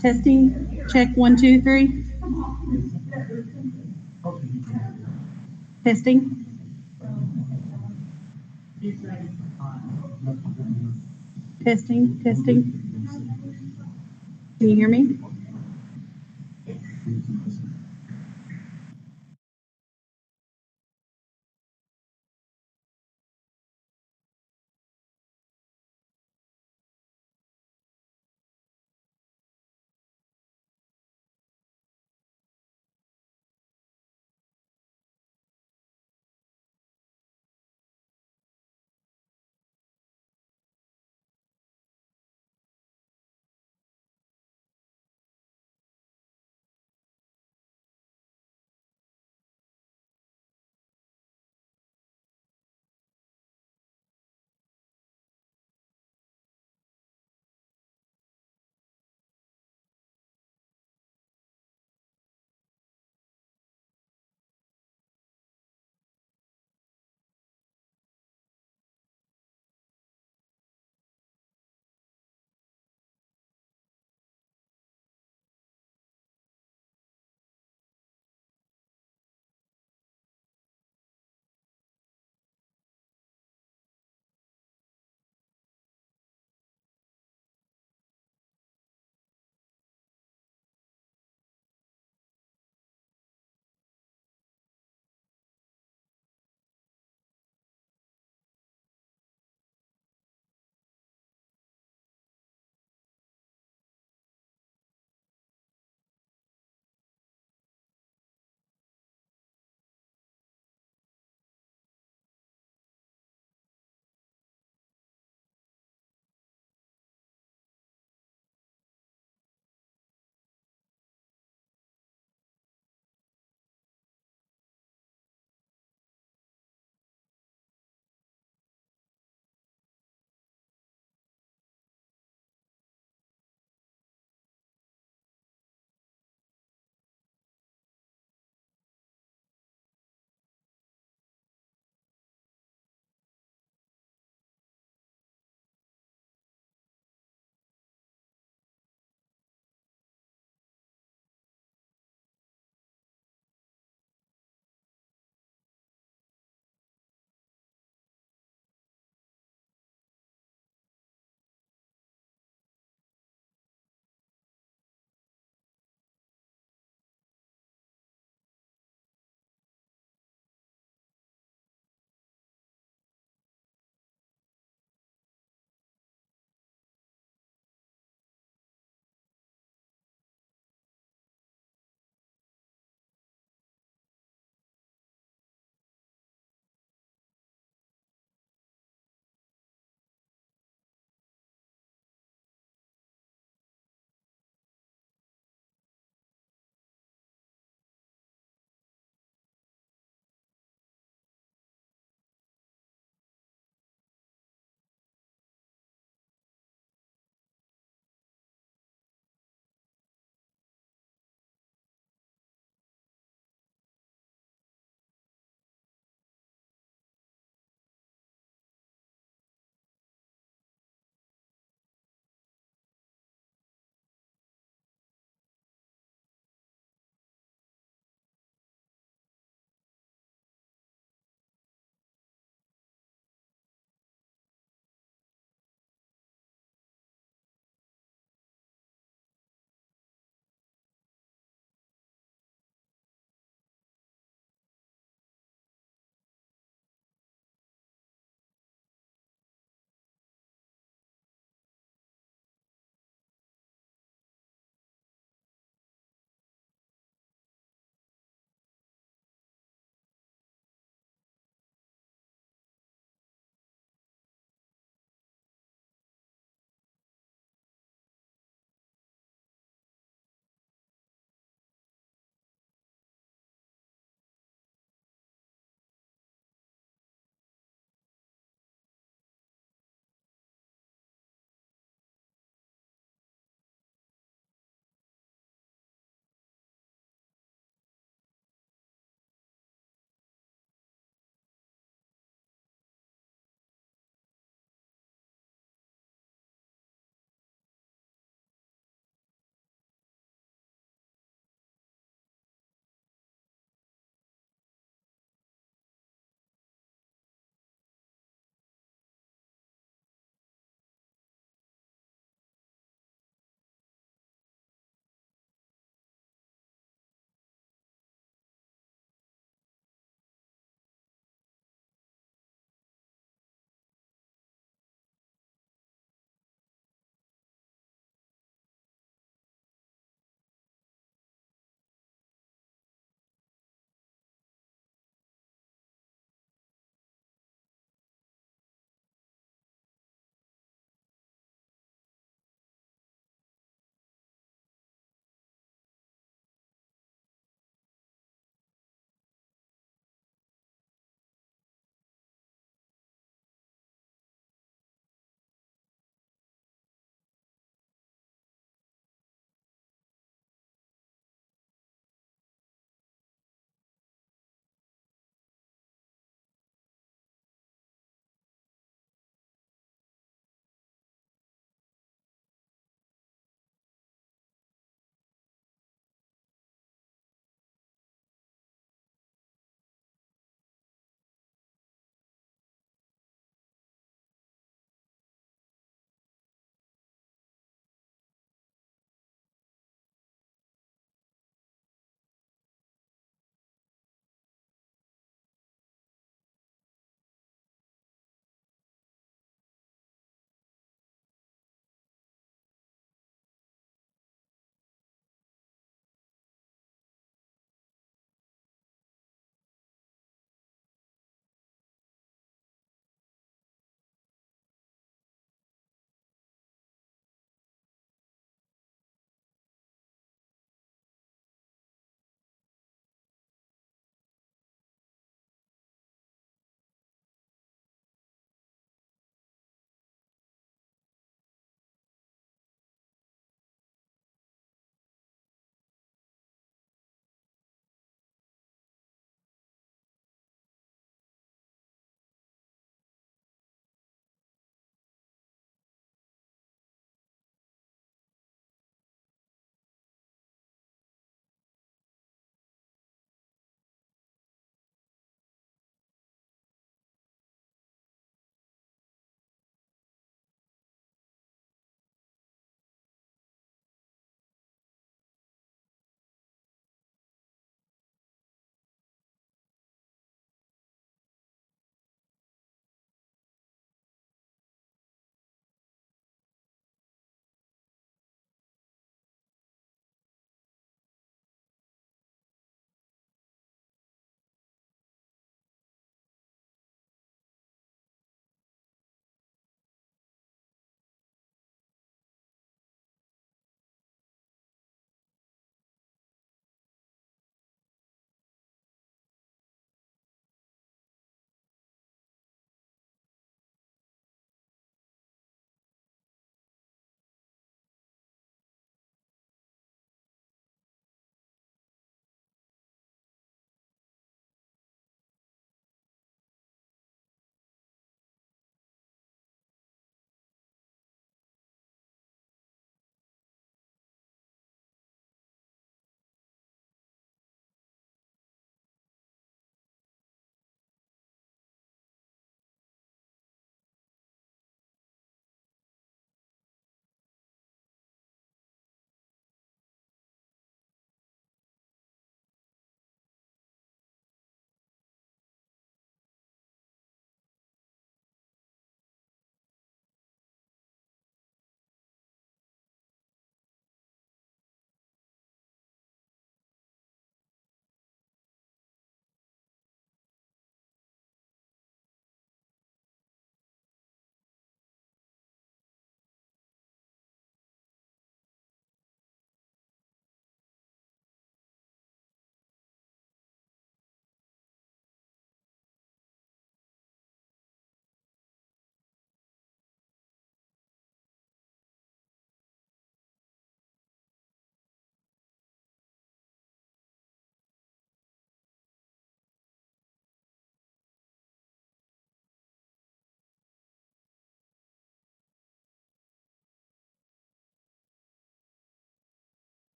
Testing, check 1, 2, 3. Testing, testing, testing. Can you hear me?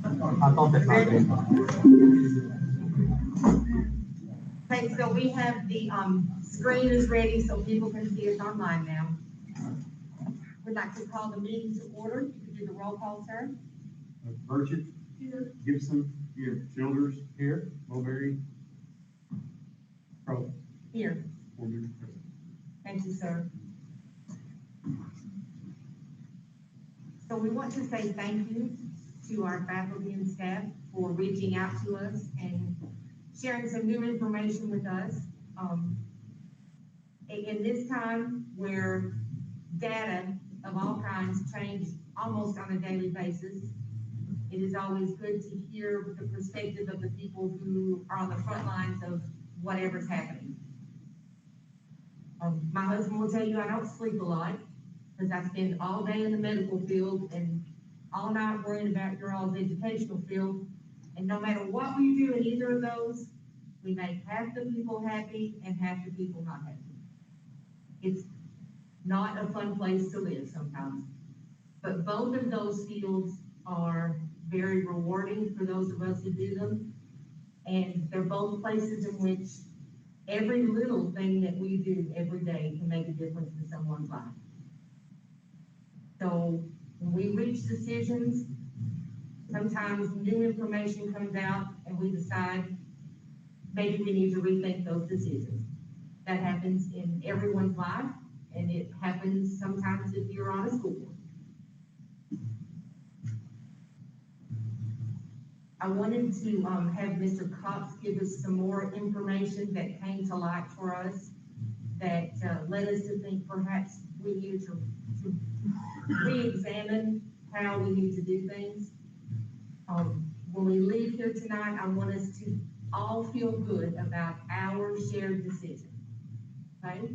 I thought that might be. Okay, so we have the, screen is ready so people can see us online now. We'd like to call the meeting to order. You can do the roll call, sir. Burchett. Here. Gibson. Here. Childers. Here. Mulberry. Crowell. Here. Corbin. Present. Thank you, sir. So we want to say thank you to our faculty and staff for reaching out to us and sharing some new information with us. In this time where data of all kinds change almost on a daily basis, it is always good to hear the perspective of the people who are on the front lines of whatever's happening. My husband will tell you I don't sleep a lot because I spend all day in the medical field and all night worrying about your all's educational field. And no matter what we do in either of those, we make half the people happy and half the people not happy. It's not a fun place to live sometimes. But both of those fields are very rewarding for those of us who do them. And they're both places in which every little thing that we do every day can make a difference in someone's life. So when we reach decisions, sometimes new information comes out and we decide maybe we need to rethink those decisions. That happens in everyone's life, and it happens sometimes if you're on a school board. I wanted to have Mr. Cox give us some more information that came to light for us that led us to think perhaps we need to re-examine how we need to do things. When we leave here tonight, I want us to all feel good about our shared decision, okay?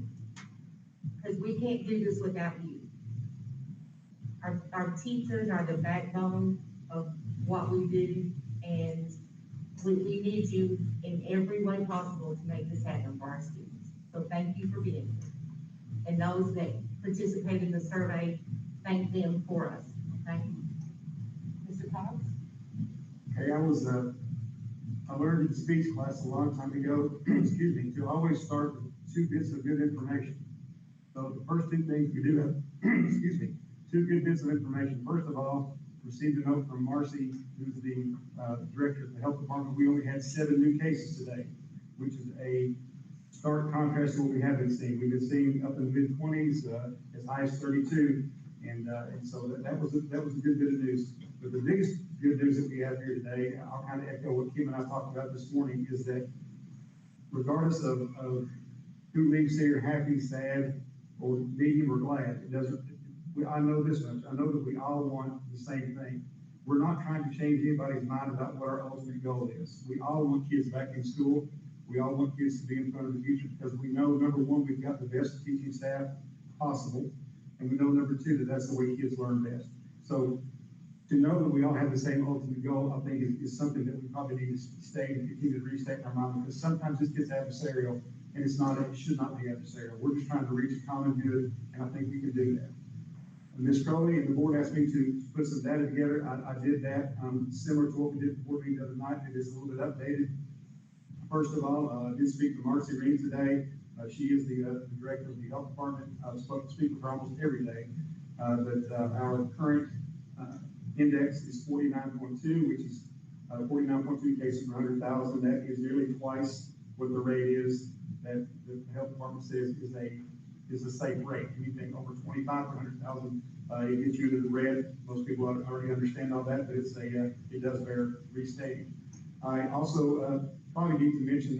Because we can't do this without you. Our teachers are the backbone of what we do, and we need you in every way possible to make this happen for our students. So thank you for being here. And those that participated in the survey, thank them for us, okay? Mr. Cox? Okay, I learned in speech class a long time ago, excuse me, to always start with 2 bits of good information. So the first 2 things we do have, excuse me, 2 good bits of information. First of all, received a note from Marcy, who's the director of the health department. We only had 7 new cases today, which is a stark contrast to what we have been seeing. We've been seeing up in the mid-20s, as high as 32, and so that was a good bit of news. But the biggest good news that we have here today, I'll kind of echo what Kim and I talked about this morning, is that regardless of who leaves here happy, sad, or medium or glad, it doesn't. I know this much. I know that we all want the same thing. We're not trying to change anybody's mind about what our ultimate goal is. We all want kids back in school. We all want kids to be in front of the future because we know, number one, we've got the best teaching staff possible. And we know, number 2, that that's the way kids learn best. So to know that we all have the same ultimate goal, I think is something that we probably need to state and continue to restate in our mind, because sometimes this gets adversarial, and it should not be adversarial. We're just trying to reach a common good, and I think we can do that. Ms. Crowley and the board asked me to put some data together. I did that, similar to what we did before the other night. It is a little bit updated. First of all, I did speak to Marcy Reed today. She is the director of the health department. I speak with her almost every day. But our current index is 49.2, which is 49.2 cases per 100,000. That is nearly twice what the rate is that the health department says is a safe rate. Anything over 25 per 100,000, it gets you into the red. Most people already understand all that, but it does bear restating. I also probably need to mention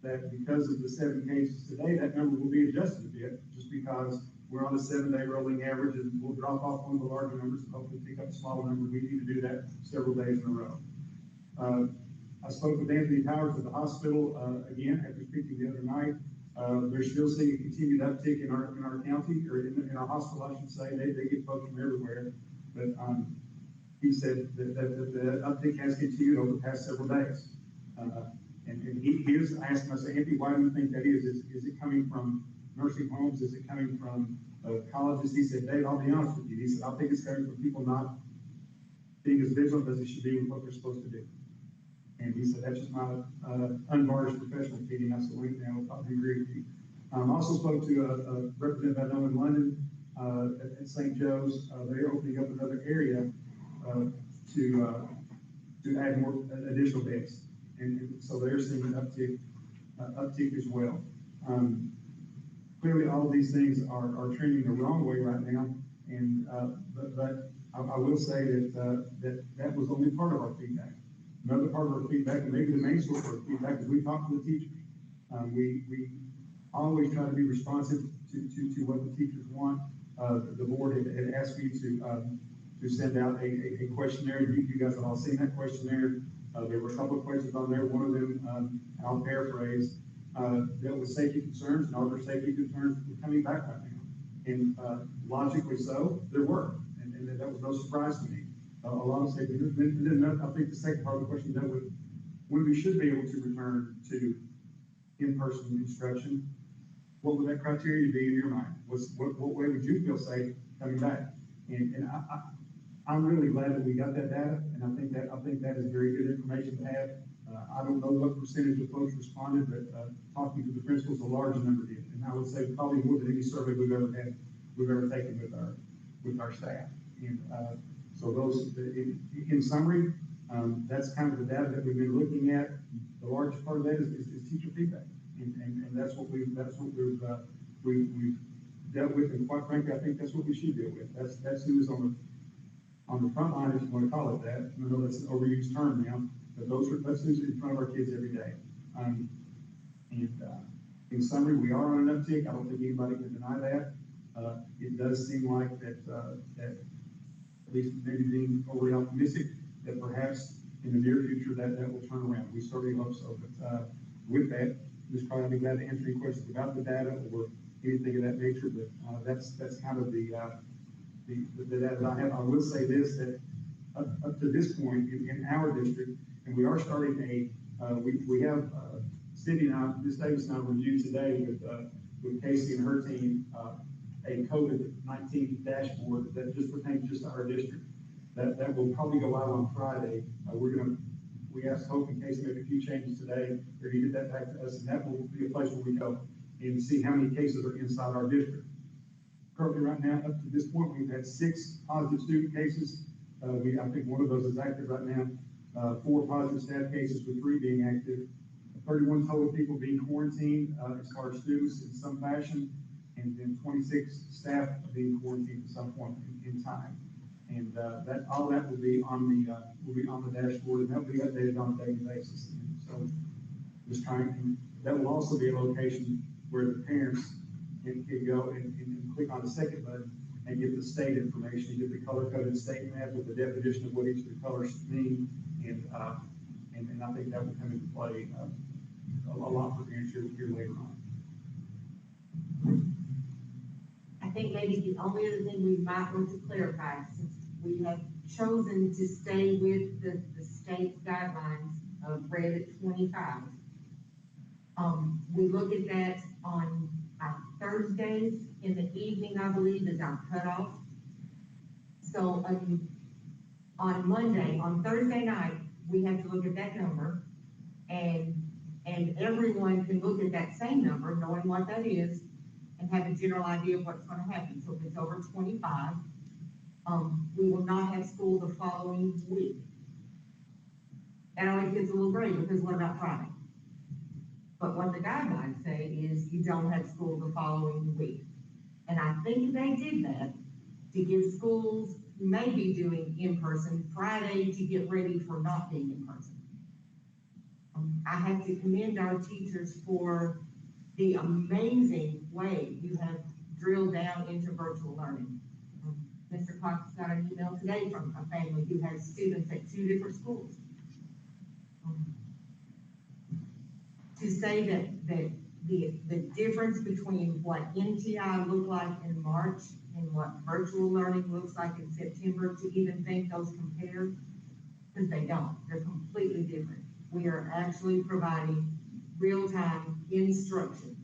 that because of the 7 cases today, that number will be adjusted a bit, just because we're on a 7-day rolling average, and we'll drop off one of the larger numbers and hopefully pick up a smaller number. We need to do that several days in a row. I spoke with Anthony Powers at the hospital again after speaking the other night. They're still seeing a continued uptick in our county, or in our hospital, I should say. They get folks from everywhere, but he said that the uptick has continued over the past several days. And he is asking us, Anthony, why do you think that is? Is it coming from nursing homes? Is it coming from colleges? He said, Dave, I'll be honest with you. He said, I think it's coming from people not being as vigilant as they should be with what they're supposed to do. And he said, that's just my unvarnished professional opinion. I said, well, you know, I agree with you. Also spoke to a representative I know in London, at St. Joe's. They're opening up another area to add more additional beds. And so they're seeing an uptick as well. Clearly, all of these things are trending the wrong way right now. And, but I will say that was only part of our feedback. Another part of our feedback, and maybe the main source of our feedback, is we talk to the teachers. We always try to be responsive to what the teachers want. The board had asked me to send out a questionnaire. You guys have all seen that questionnaire. There were a couple of questions on there. One of them, I'll paraphrase, dealt with safety concerns, and all their safety concerns were coming back right now. And logically so, there were, and that was no surprise to me. A lot of safety. Then I think the second part of the question dealt with when we should be able to return to in-person instruction. What would that criteria be in your mind? What way would you feel safe coming back? And I'm really glad that we got that data, and I think that is very good information to have. I don't know what percentage of folks responded, but talking to the principals, a large number did, and I would say probably more than any survey we've ever taken with our staff. And so those, in summary, that's kind of the data that we've been looking at. The largest part of that is teacher feedback, and that's what we've dealt with, and quite frankly, I think that's what we should deal with. That's who's on the front line, if you want to call it that. I know that's an overused term now, but that's who's in front of our kids every day. In summary, we are on an uptick. I don't think anybody can deny that. It does seem like that at least maybe being overly optimistic, that perhaps in the near future that will turn around. We certainly hope so. But with that, Ms. Carter, I'll be glad to answer any questions about the data or anything of that nature. But that's kind of the data that I have. I will say this, that up to this point in our district, and we are starting we have Cindy and I, Ms. Davis and I reviewed today with Casey and her team a COVID-19 dashboard that just pertains just to our district. That will probably go out on Friday. We asked Hope and Casey to make a few changes today. They're going to get that back to us, and that will be a place where we go and see how many cases are inside our district. Currently, right now, up to this point, we've had 6 positive student cases. I think one of those is active right now. 4 positive staff cases, with 3 being active. 31 total people being quarantined as far as students in some fashion, and then 26 staff being quarantined at some point in time. And that all that will be on the dashboard, and that will be updated on a daily basis. And so, just trying. That will also be a location where the parents can go and click on the second button and get the state information, get the color-coded state map with the definition of what each of the colors mean, and I think that will come into play a lot for parents here later on. I think maybe the only other thing we might want to clarify, since we have chosen to stay with the state guidelines of red at 25. We look at that on Thursdays in the evening, I believe, is our cutoff. So on Monday, on Thursday night, we have to look at that number, and everyone can look at that same number, knowing what that is, and have a general idea of what's going to happen. So if it's over 25, we will not have school the following week. That always gets a little gray, because what about Friday? But what the guidelines say is you don't have school the following week. And I think they did that to give schools who may be doing in-person Friday to get ready for not being in person. I have to commend our teachers for the amazing way you have drilled down into virtual learning. Mr. Cox got an email today from a family who has students at 2 different schools. To say that the difference between what NTI looked like in March and what virtual learning looks like in September, to even think those compare, because they don't. They're completely different. We are actually providing real-time instruction.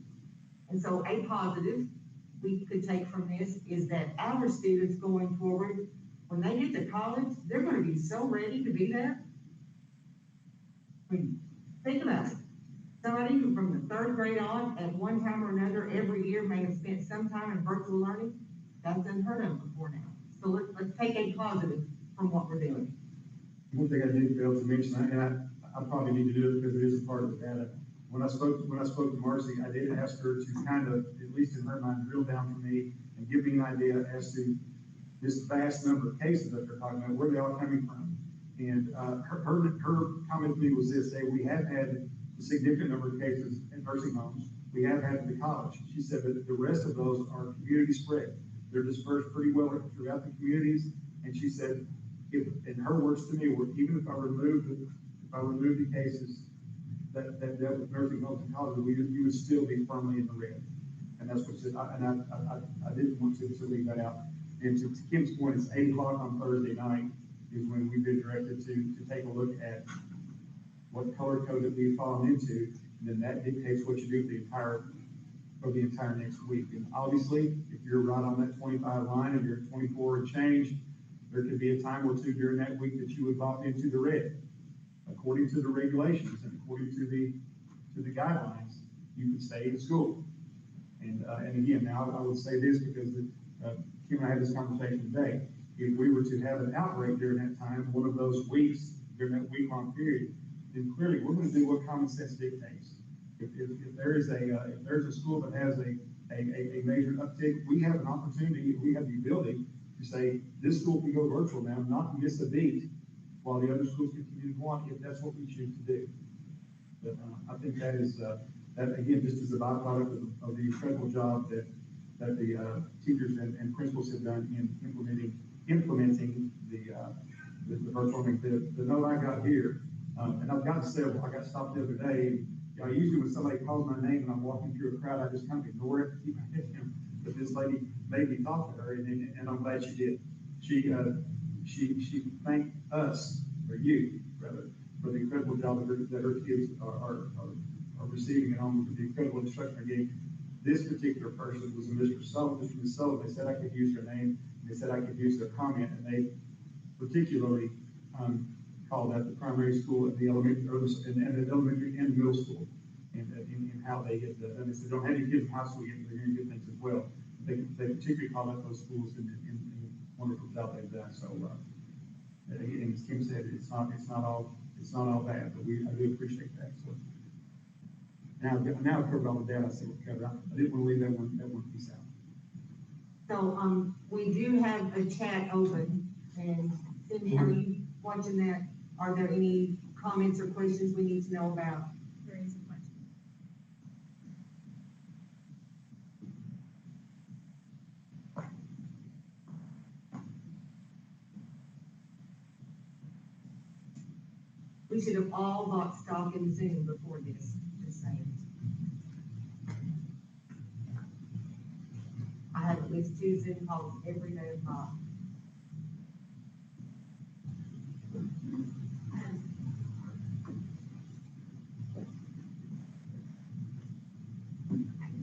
And so a positive we could take from this is that our students going forward when they get to college, they're gonna be so ready to be there. I mean, think about it. Somebody who from the third grade on, at one time or another, every year may have spent some time in virtual learning. That's unheard of before now. So let's take a positive from what we're doing. One thing I did fail to mention, and I probably need to do it because it is a part of the data. When I spoke to Marcy, I did ask her to kind of, at least in her mind, drill down for me and give me an idea as to this vast number of cases that they're talking about, where they are coming from. And her comment to me was this: "Hey, we have had a significant number of cases in nursing homes. We have had in the college." She said that the rest of those are community spread. They're dispersed pretty well throughout the communities. And she said, if, in her words to me, were even if I remove the cases that dealt with nursing homes and colleges, you would still be firmly in the red. And that's what she said. I didn't want to leave that out. And to Kim's point, it's 8 o'clock on Thursday night is when we've been directed to take a look at what color code that we've fallen into, and then that dictates what you do for the entire next week. And obviously, if you're right on that 25 line and you're at 24 and change, there could be a time or two during that week that you would pop into the red. According to the regulations and according to the guidelines, you can stay in school. And again, now I would say this because Kim and I had this conversation today. If we were to have an outbreak during that time, one of those weeks, during that week-long period, then clearly we're going to do what common sense dictates. If there's a school that has a major uptick, we have an opportunity, we have the ability to say, this school can go virtual now, not miss a beat, while the other schools continue to go on, if that's what we choose to do. But I think that is, that again, just as a byproduct of the incredible job that the teachers and principals have done in implementing the virtual learning. The note I got here, and I've gotten several. I got stopped the other day. Usually when somebody calls my name and I'm walking through a crowd, I just kind of ignore it, keep my head down. But this lady made me talk to her, and I'm glad she did. She thanked us, or you, rather, for the incredible job that her kids are receiving at home, for the incredible instruction they're getting. This particular person was a Mr. Sullivan. Ms. Sullivan. They said I could use their name. They said I could use their comment, and they particularly called out the primary school and the elementary, and the elementary and middle school, and in how they get the. And they said, don't have your kids in high school yet, they're hearing good things as well. They particularly called out those schools in the wonderful job they've done. So, and as Kim said, it's not all bad, but I do appreciate that. So now I've covered all the data I said we'll cover. I didn't want to leave that one piece out. So, we do have a chat open, and Cindy, are you watching that? Are there any comments or questions we need to know about? There is a question. We should have all bought stock in Zoom before this, just saying. I have at least 2 Zoom calls every day of my life.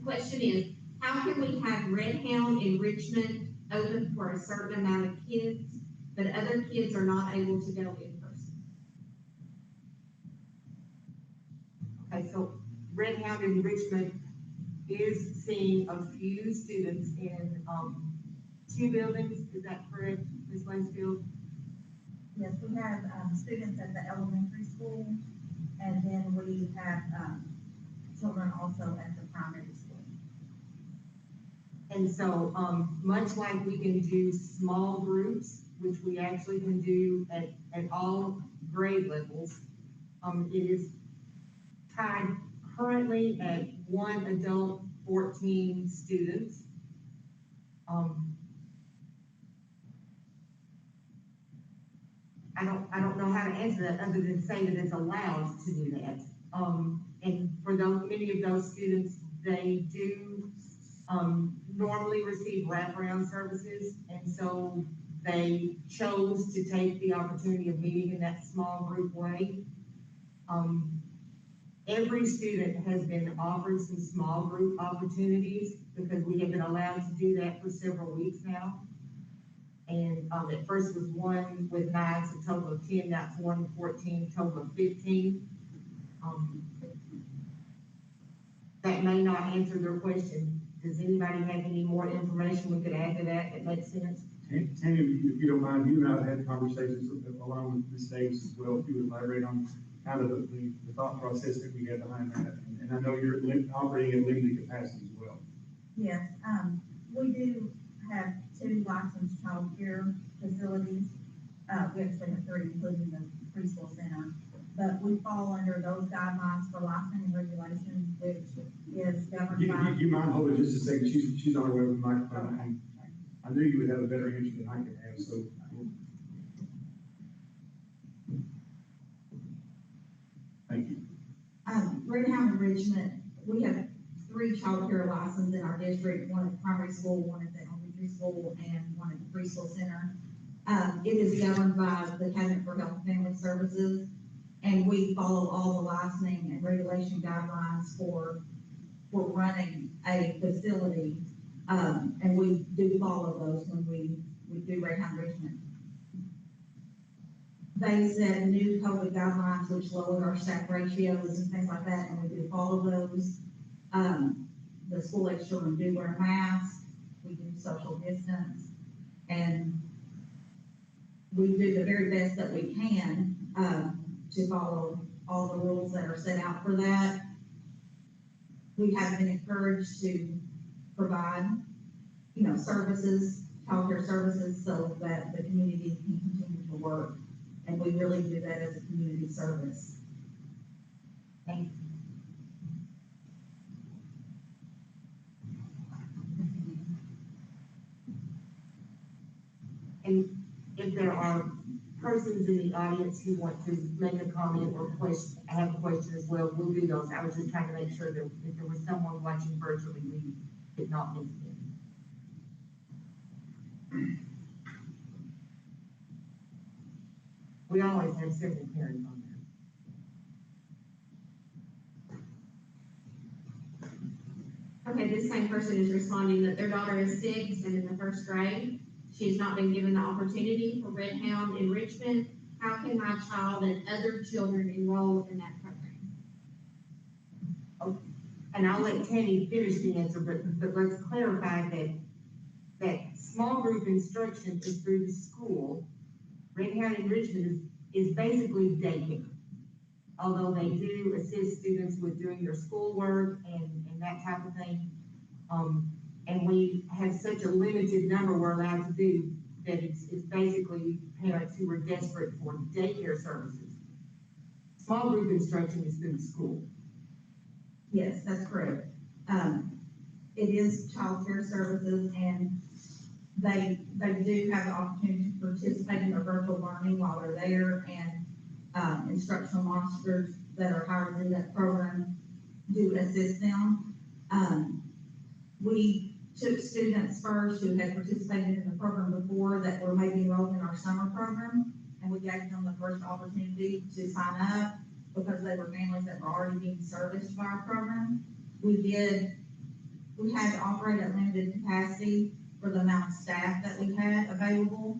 Question is, how can we have Red Hound enrichment open for a certain amount of kids, but other kids are not able to go in person? Okay, so Red Hound enrichment is seeing a few students in 2 buildings. Is that correct, Ms. Lansfield? Yes, we have students at the elementary school, and then we have children also at the primary school. And so, much like we can do small groups, which we actually can do at all grade levels, it is tied currently at 1 adult, 14 students. I don't know how to answer that other than say that it's allowed to do that. And for many of those students, they do normally receive wraparound services, and so they chose to take the opportunity of meeting in that small group way. Every student has been offered some small group opportunities because we have been allowed to do that for several weeks now. And, at first was one with 9, so total of 10, now it's 1 with 14, total of 15. That may not answer their question. Does anybody have any more information we could add to that makes sense? Tammy, if you don't mind, you and I have had conversations along with Ms. Davis as well, if you would elaborate on kind of the thought process that we had behind that. And I know you're operating at limited capacity as well. Yes, we do have 2 licensed childcare facilities. We actually have 3, including the preschool center. But we fall under those guidelines for licensing and regulation, which is governed by. You mind holding just a second? She's on her way with the microphone. I knew you would have a better answer than I could have, so. Thank you. Greyhound Enrichment, we have 3 childcare licenses in our district, one at primary school, one at the elementary school, and one at the preschool center. It is governed by the Cabinet for Health and Family Services, and we follow all the licensing and regulation guidelines for running a facility. And we do follow those when we do Greyhound Enrichment. They set new COVID guidelines which lower our staff ratios and things like that, and we do follow those. The school-age children do wear masks, we do social distance, and we do the very best that we can to follow all the rules that are set out for that. We have been encouraged to provide, services, childcare services, so that the community can continue to work. And we really do that as a community service. Thank you. And if there are persons in the audience who want to make a comment or have a question as well, we'll do those. I was just trying to make sure that if there was someone watching virtually, we did not miss them. We always have several parents on there. Okay, this same person is responding that their daughter is 6 and in the 1st grade. She's not been given the opportunity for Red Hound enrichment. How can my child and other children enroll in that program? Okay. And I'll let Tammy finish the answer, but let's clarify that small group instruction is through the school. Red Hound enrichment is basically daycare. Although they do assist students with doing their schoolwork and that type of thing. And we have such a limited number we're allowed to do that it's basically parents who are desperate for daycare services. Small group instruction is through the school. Yes, that's correct. It is childcare services, and they do have the opportunity to participate in their virtual learning while they're there, and instructional monitors that are hired in that program do assist them. We took students first who had participated in the program before that were maybe enrolled in our summer program, and we gave them the first opportunity to sign up because they were families that were already being serviced by our program. We had to operate at limited capacity for the amount of staff that we had available,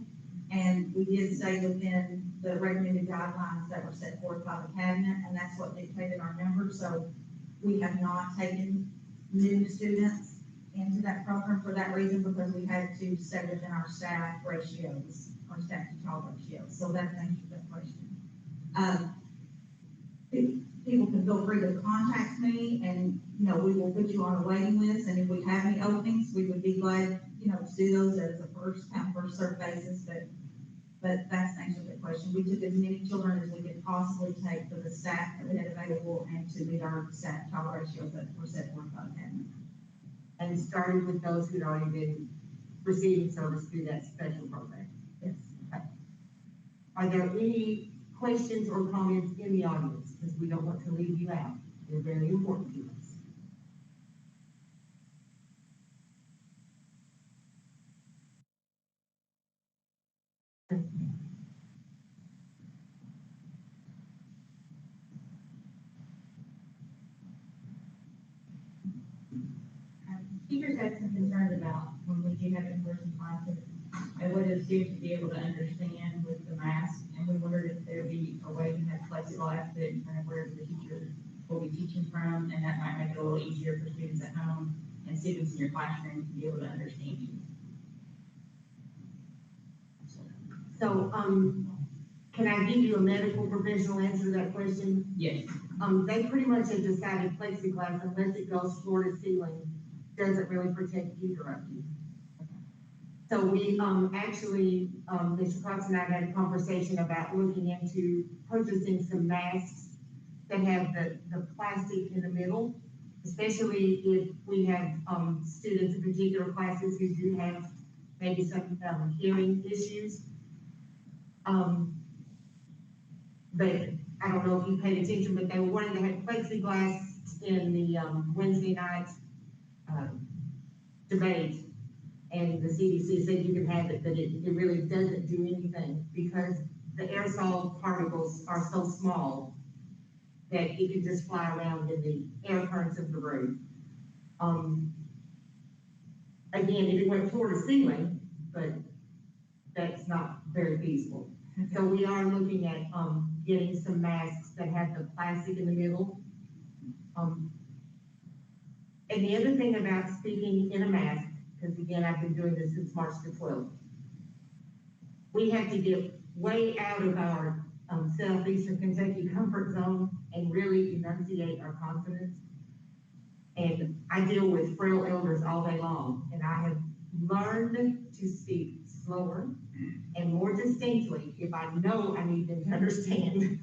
and we did stay within the recommended guidelines that were set forth by the cabinet, and that's what dictated our numbers. So we have not taken new students into that program for that reason, because we had to stay within our staff ratios, our staff to child ratios. So that answers that question. People can feel free to contact me, and, we will put you on a waiting list, and if we have any openings, we would be glad, to do those as a first come, first served basis, but that's the answer to that question. We took as many children as we could possibly take for the staff that we had available and to meet our staff child ratios that were set forth by the cabinet. And started with those who'd already been receiving service through that special program. Yes. Okay. Are there any questions or comments in the audience? Because we don't want to leave you out. They're very important to us. Teachers had some concerns about when we do have in-person classes, what do students be able to understand with the mask? And we wondered if there'd be a way to have plexiglass that kind of where the teacher will be teaching from, and that might make it a little easier for students at home and students in your classroom to be able to understand you. So, can I give you a medical professional answer to that question? Yes. They pretty much have decided plexiglass, unless it goes floor to ceiling, doesn't really protect either of you. So we, actually, Mr. Cox and I had a conversation about looking into purchasing some masks that have the plastic in the middle, especially if we have, students in particular classes who do have maybe some, hearing issues. But I don't know if you paid attention, but they were wanting to have plexiglass in the, Wednesday night, debate. And the CDC said you can have it, but it really doesn't do anything because the aerosol particles are so small that it can just fly around in the air currents of the room. Again, if it went floor to ceiling, but that's not very feasible. So we are looking at, getting some masks that have the plastic in the middle. And the other thing about speaking in a mask, because again, I've been doing this since March the 12th. We have to get way out of our southeastern Kentucky comfort zone and really enunciate our confidence. And I deal with frail elders all day long, and I have learned to speak slower and more distinctly if I know I need them to understand.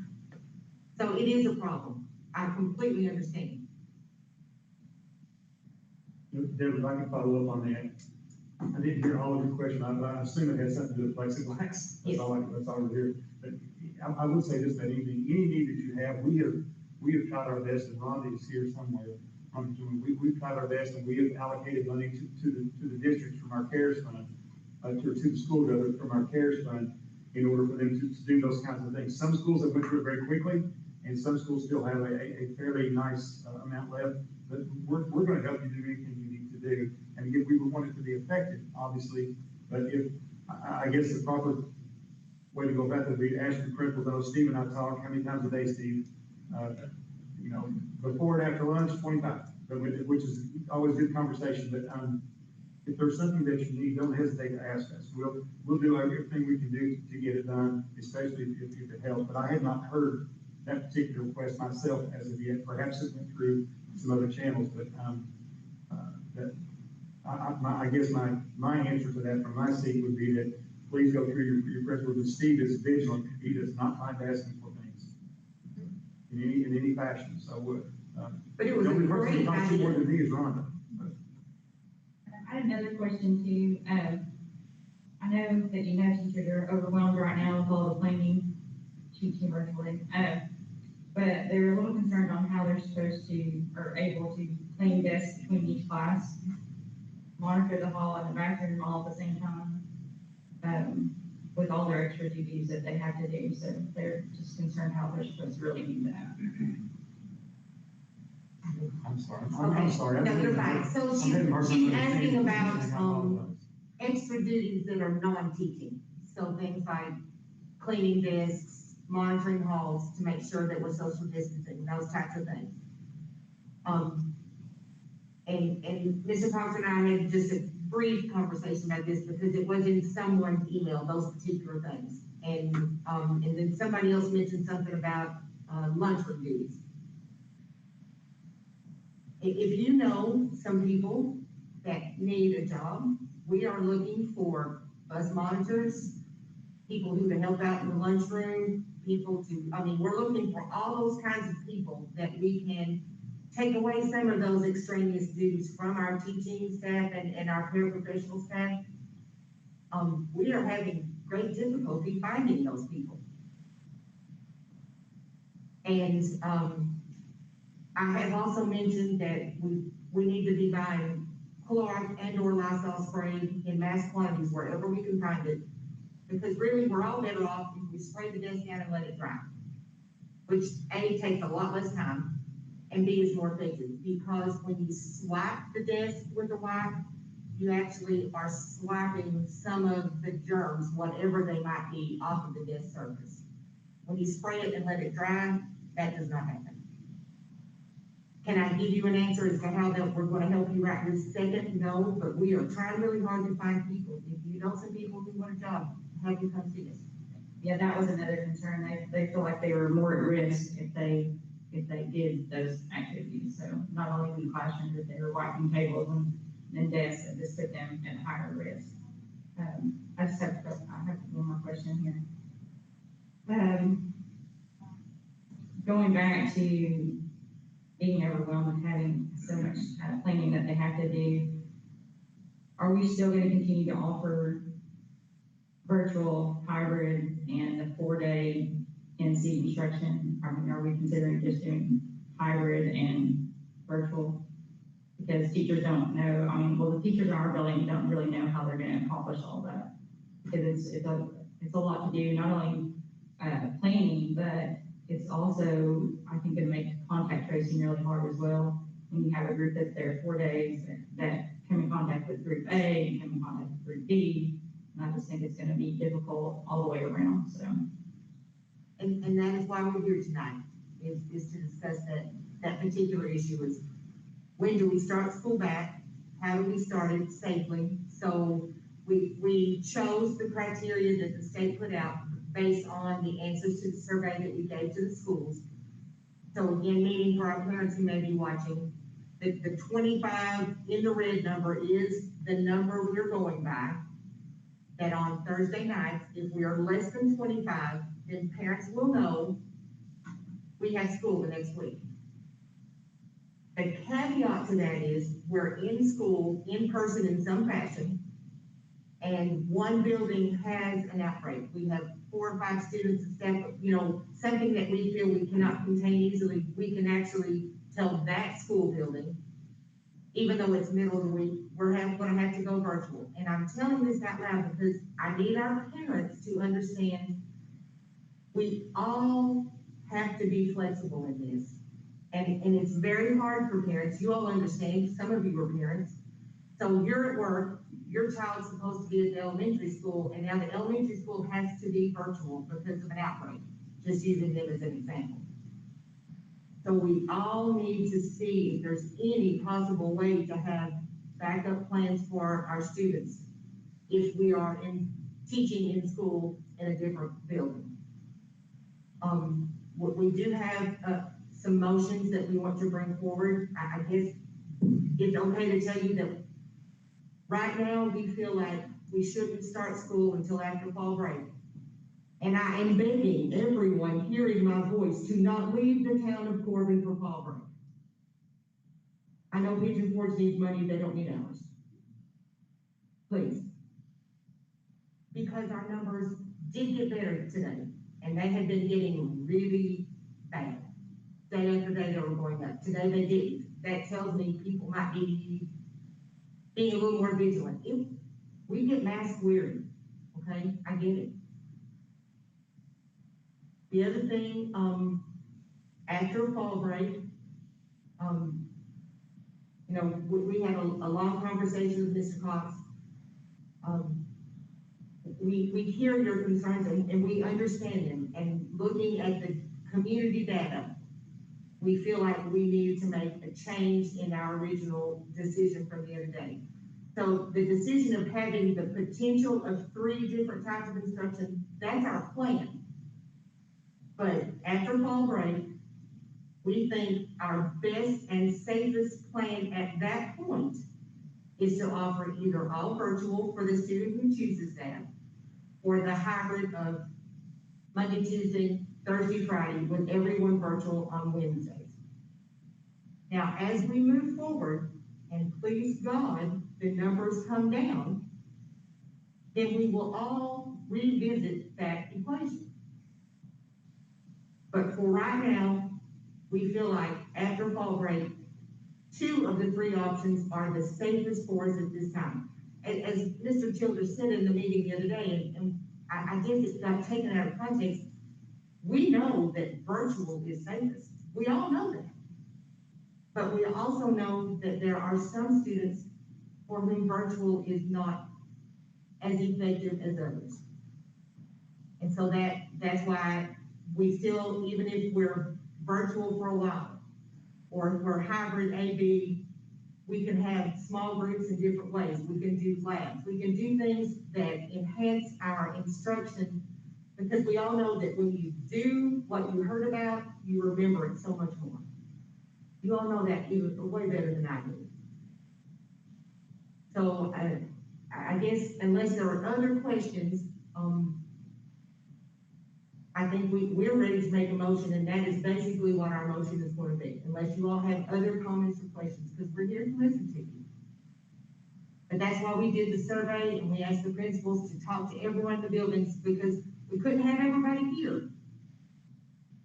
So it is a problem. I completely understand. Deb, if I can follow up on that. I didn't hear all of your question. I assume it has something to do with plexiglass. That's all we're here. But I would say this, that any need that you have, we have tried our best, and Rhonda is here somewhere. We've tried our best, and we have allocated money to the districts from our CARES fund, to the school government from our CARES fund, in order for them to do those kinds of things. Some schools have went through it very quickly, and some schools still have a fairly nice amount left. But we're going to help you do anything you need to do. And again, we would want it to be effective, obviously. But if, I guess the proper way to go about that would be to ask the principal. Though Steve and I talk, how many times a day, Steve? Before and after lunch, 25, which is always a good conversation. But if there's something that you need, don't hesitate to ask us. We'll do everything we can do to get it done, especially if it helps. But I have not heard that particular request myself as of yet. Perhaps it went through some other channels, but I guess my answer to that from my seat would be that please go through your principal. But Steve is vigilant. He does not mind asking for things in any fashion. So, But it was a great more idea. than me is Rhonda. I had another question too. I know that teachers are overwhelmed right now with all the planning, teaching virtually. But they're a little concerned on how they're supposed to, or able to clean desks between each class, monitor the hall and the bathroom all at the same time, with all their extra duties that they have to do. So they're just concerned how they're supposed to really do that. I'm sorry. Okay. I'm sorry. No, you're fine. So I'm having a hard time she's asking understanding. about, I apologize. extra duties that are non-teaching. So things like cleaning desks, monitoring halls to make sure that we're social distancing, those types of things. And Mr. Cox and I had just a brief conversation about this because it was in someone's email, those particular things. And then somebody else mentioned something about, lunchroom duties. If you know some people that need a job, we are looking for bus monitors, people who can help out in the lunchroom, we're looking for all those kinds of people that we can take away some of those extraneous duties from our teaching staff and our paraprofessional staff. We are having great difficulty finding those people. And, I have also mentioned that we need to be buying Clorox and or Lysol spray in mass quantities wherever we can find it. Because really, we're all better off if we spray the desk down and let it dry. Which A, takes a lot less time, and B, is more effective. Because when you swipe the desk with a wipe, you actually are swiping some of the germs, whatever they might be, off of the desk surface. When you spray it and let it dry, that does not happen. Can I give you an answer as to how that we're gonna help you right this second? No, but we are trying really hard to find people. If you know some people who want a job, have you come see us. Yeah, that was another concern. They feel like they were more at risk if they did those activities. So not only in classrooms, but they were wiping tables and desks, and just put them at higher risk. I have one more question here. Going back to being overwhelmed and having so much planning that they have to do, are we still going to continue to offer virtual, hybrid, and a 4-day in-seat instruction? I mean, are we considering just doing hybrid and virtual? Because teachers don't know, I mean, well, the teachers in our building don't really know how they're going to accomplish all that. Because it's a lot to do, not only planning, but it's also, I think, going to make contact tracing really hard as well. When you have a group that's there 4 days that come in contact with group A and come in contact with group B, and I just think it's going to be difficult all the way around. So, And that is why we're here tonight, is to discuss that particular issue is, when do we start school back? How do we start it safely? So we chose the criteria that the state put out based on the answers to the survey that we gave to the schools. So again, meaning for our parents who may be watching, the 25 in the red number is the number we're going by. That on Thursday nights, if we are less than 25, then parents will know we have school the next week. The caveat to that is we're in school, in person in some fashion, and one building has an outbreak. We have 4 or 5 students and staff, something that we feel we cannot contain easily, we can actually tell that school building, even though it's middle of the week, we're gonna have to go virtual. And I'm telling this out loud because I need our parents to understand we all have to be flexible in this. And it's very hard for parents. You all understand, some of you are parents. So you're at work, your child's supposed to be at the elementary school, and now the elementary school has to be virtual because of an outbreak, just using them as an example. So we all need to see if there's any possible way to have backup plans for our students if we are teaching in school in a different building. We do have some motions that we want to bring forward. I guess it's okay to tell you that right now we feel like we shouldn't start school until after fall break. And I am begging everyone hearing my voice to not leave the town of Corbin for fall break. I know Pigeon Forge needs money, they don't need ours. Please. Because our numbers did get better today, and they had been getting really bad. Day after day they were going up. Today they didn't. That tells me people might be being a little more vigilant. We get mask weary, okay? I get it. The other thing, after fall break, we had a long conversation with Mr. Cox. We hear your concerns and we understand them. And looking at the community data, we feel like we need to make a change in our original decision from the other day. So the decision of having the potential of 3 different types of instruction, that's our plan. But after fall break, we think our best and safest plan at that point is to offer either all virtual for the student who chooses that, or the hybrid of Monday, Tuesday, Thursday, Friday, with everyone virtual on Wednesdays. Now, as we move forward, and please God, the numbers come down, then we will all revisit that equation. But for right now, we feel like after fall break, 2 of the 3 options are the safest for us at this time. As Mr. Childers said in the meeting the other day, and I guess it's got taken out of context, we know that virtual is safest. We all know that. But we also know that there are some students for whom virtual is not as effective as others. And so that's why we still, even if we're virtual for a while, or if we're hybrid AB, we can have small groups in different ways. We can do labs. We can do things that enhance our instruction, because we all know that when you do what you heard about, you remember it so much more. You all know that even way better than I do. So I guess unless there are other questions, I think we're ready to make a motion, and that is basically what our motion is going to be, unless you all have other comments or questions, because we're here to listen to you. But that's why we did the survey, and we asked the principals to talk to everyone in the buildings, because we couldn't have everybody here.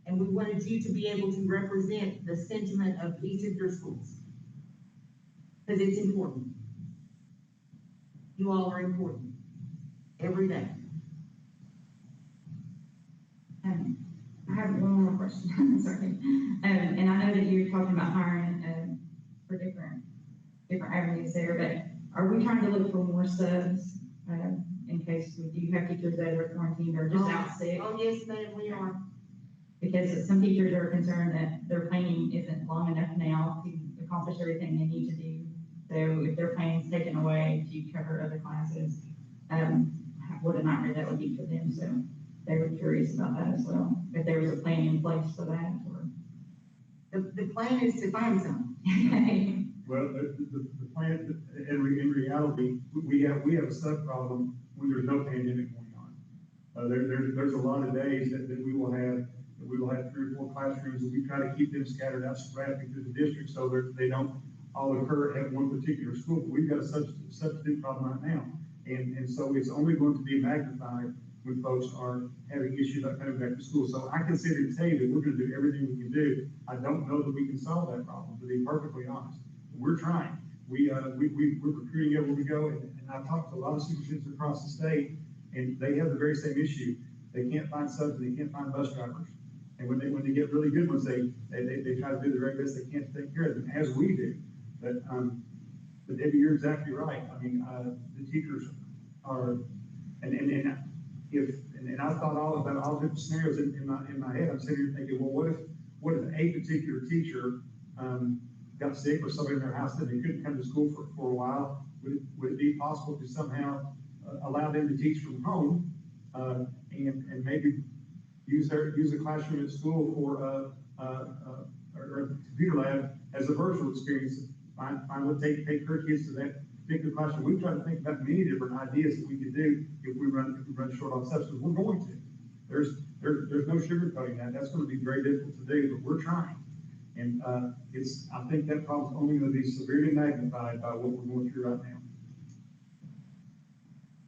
And we wanted you to be able to represent the sentiment of each of your schools, because it's important. You all are important every day. I have one more question, sorry. And I know that you were talking about hiring, for different avenues there, but are we trying to look for more subs, in case we do have teachers that are quarantined or just out sick? Oh, yes, ma'am, we are. Because some teachers are concerned that their planning isn't long enough now to accomplish everything they need to do. So if their plan's taken away to cover other classes, what a nightmare that would be for them. So they were curious about that as well, if there was a plan in place for that, or. The plan is to find some. Well, the plan, in reality, we have a sub problem when there's no pandemic going on. There's a lot of days that we will have 3 or 4 classrooms, and we try to keep them scattered out sporadically through the district so that they don't all occur at one particular school. But we've got a substitute problem right now. And so it's only going to be magnified when folks are having issues like coming back to school. So I can sit here and tell you that we're going to do everything we can do. I don't know that we can solve that problem, to be perfectly honest. We're trying. We're recruiting everywhere we go, and I've talked to a lot of superintendents across the state, and they have the very same issue. They can't find subs, and they can't find bus drivers. And when they get really good ones, they try to do the very best they can to take care of them, as we do. But Debbie, you're exactly right. I mean, the teachers are, and I thought about all different scenarios in my head. I'm sitting here thinking, well, what if a particular teacher got sick, or somebody in their house that they couldn't come to school for a while? Would it be possible to somehow allow them to teach from home, and maybe use a classroom at school for or a computer lab as a virtual experience? Take her kids to that particular classroom. We try to think about many different ideas that we could do if we run short on subs, because we're going to. There's no sugarcoating that. That's going to be very difficult to do, but we're trying. And I think that problem's only going to be severely magnified by what we're going through right now.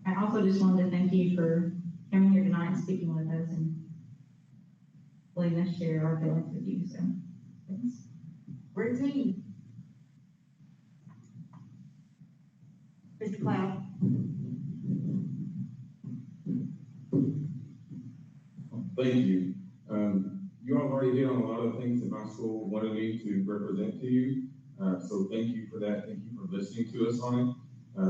I also just wanted to thank you for coming here tonight and speaking with us and letting us share our feelings with you. So thanks. We're a team. Mr. Cloud. Thank you. You all have already hit on a lot of things that my school wanted me to represent to you. So thank you for that. Thank you for listening to us on it.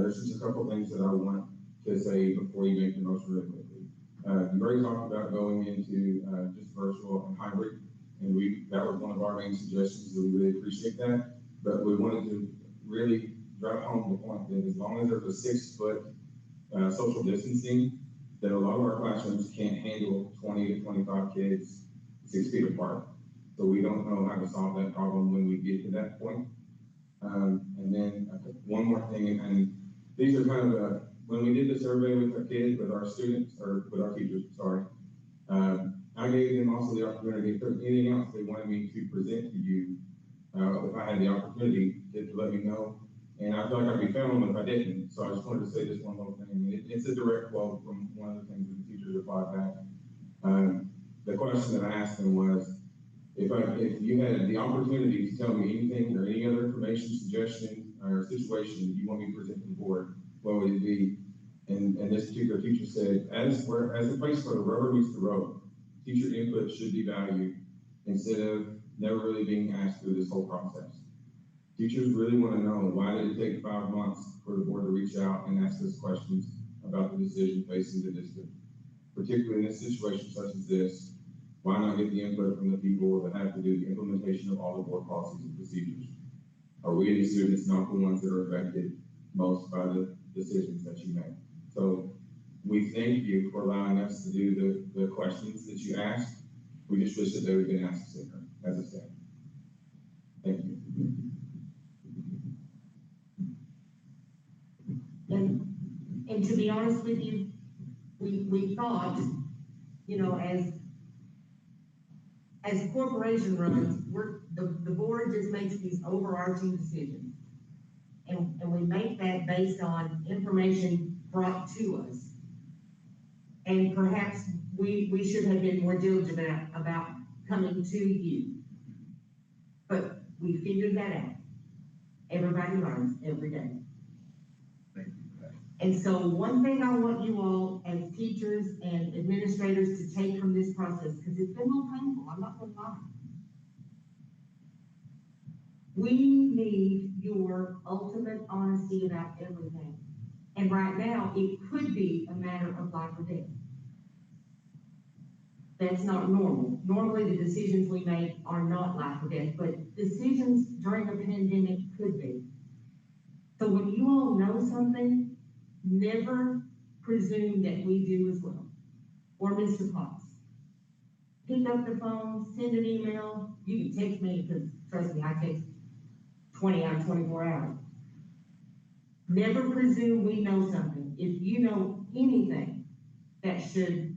There's just a couple things that I want to say before you make the motion really quickly. You already talked about going into just virtual and hybrid, and that was one of our main suggestions, and we really appreciate that. But we wanted to really drive home the point that as long as there's a 6-foot social distancing, that a lot of our classrooms can't handle 20 to 25 kids 6 feet apart. So we don't know how to solve that problem when we get to that point. And then one more thing, and these are kind of when we did the survey with our kids, with our students, or with our teachers, sorry, I gave them also the opportunity, if there's anything else they wanted me to present to you, if I had the opportunity to let me know. And I feel like I'd be failing them if I didn't. So I just wanted to say this one little thing. It's a direct quote from one of the things that the teachers replied back. The question that I asked them was, if you had the opportunity to tell me anything or any other information, suggestion, or situation that you want me to present to the board, what would it be? And this particular teacher said, as a place where the rubber meets the road, teacher input should be valued instead of never really being asked through this whole process. Teachers really want to know, why did it take 5 months for the board to reach out and ask us questions about the decision facing the district. Particularly in a situation such as this, why not get the input from the people that have to do the implementation of all the board policies and procedures? Are we any students not the ones that are affected most by the decisions that you make? So we thank you for allowing us to do the questions that you asked. We just wish that they would have been asked sooner as a staff. Thank you. And to be honest with you, we thought, you know, as corporation runs, the board just makes these overarching decisions. And we make that based on information brought to us. And perhaps we should have been more diligent about coming to you. But we figured that out. Everybody learns every day. Thank you for that. And so one thing I want you all as teachers and administrators to take from this process, because it's been a little painful, I'm not gonna lie. We need your ultimate honesty about everything. And right now, it could be a matter of life or death. That's not normal. Normally, the decisions we make are not life or death, but decisions during a pandemic could be. So when you all know something, never presume that we do as well, or Mr. Potts. Pick up the phone, send an email. You can text me, because trust me, I text 20 out of 24 hours. Never presume we know something. If you know anything that should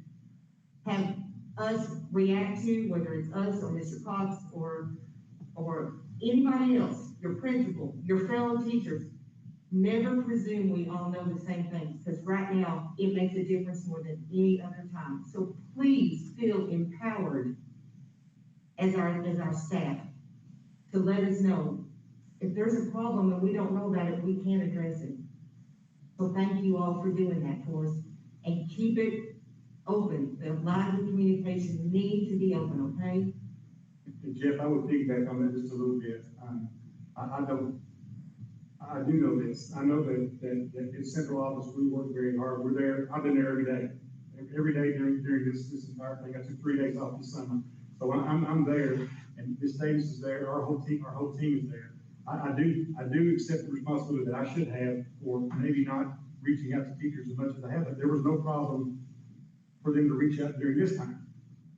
have us react to, whether it's us or Mr. Cox or anybody else, your principal, your fellow teachers, never presume we all know the same things, because right now it makes a difference more than any other time. So please feel empowered as our staff to let us know if there's a problem and we don't know about it, we can address it. So thank you all for doing that for us, and keep it open. The lines of communication need to be open, okay? And Jeff, I would piggyback on that just a little bit. I do know this. I know that in central office, we work very hard. We're there. I've been there every day. Every day during this entire thing. I took 3 days off this summer. So I'm there, and Ms. Davis is there. Our whole team is there. I do accept the responsibility that I should have for maybe not reaching out to teachers as much as I have, but there was no problem for them to reach out during this time.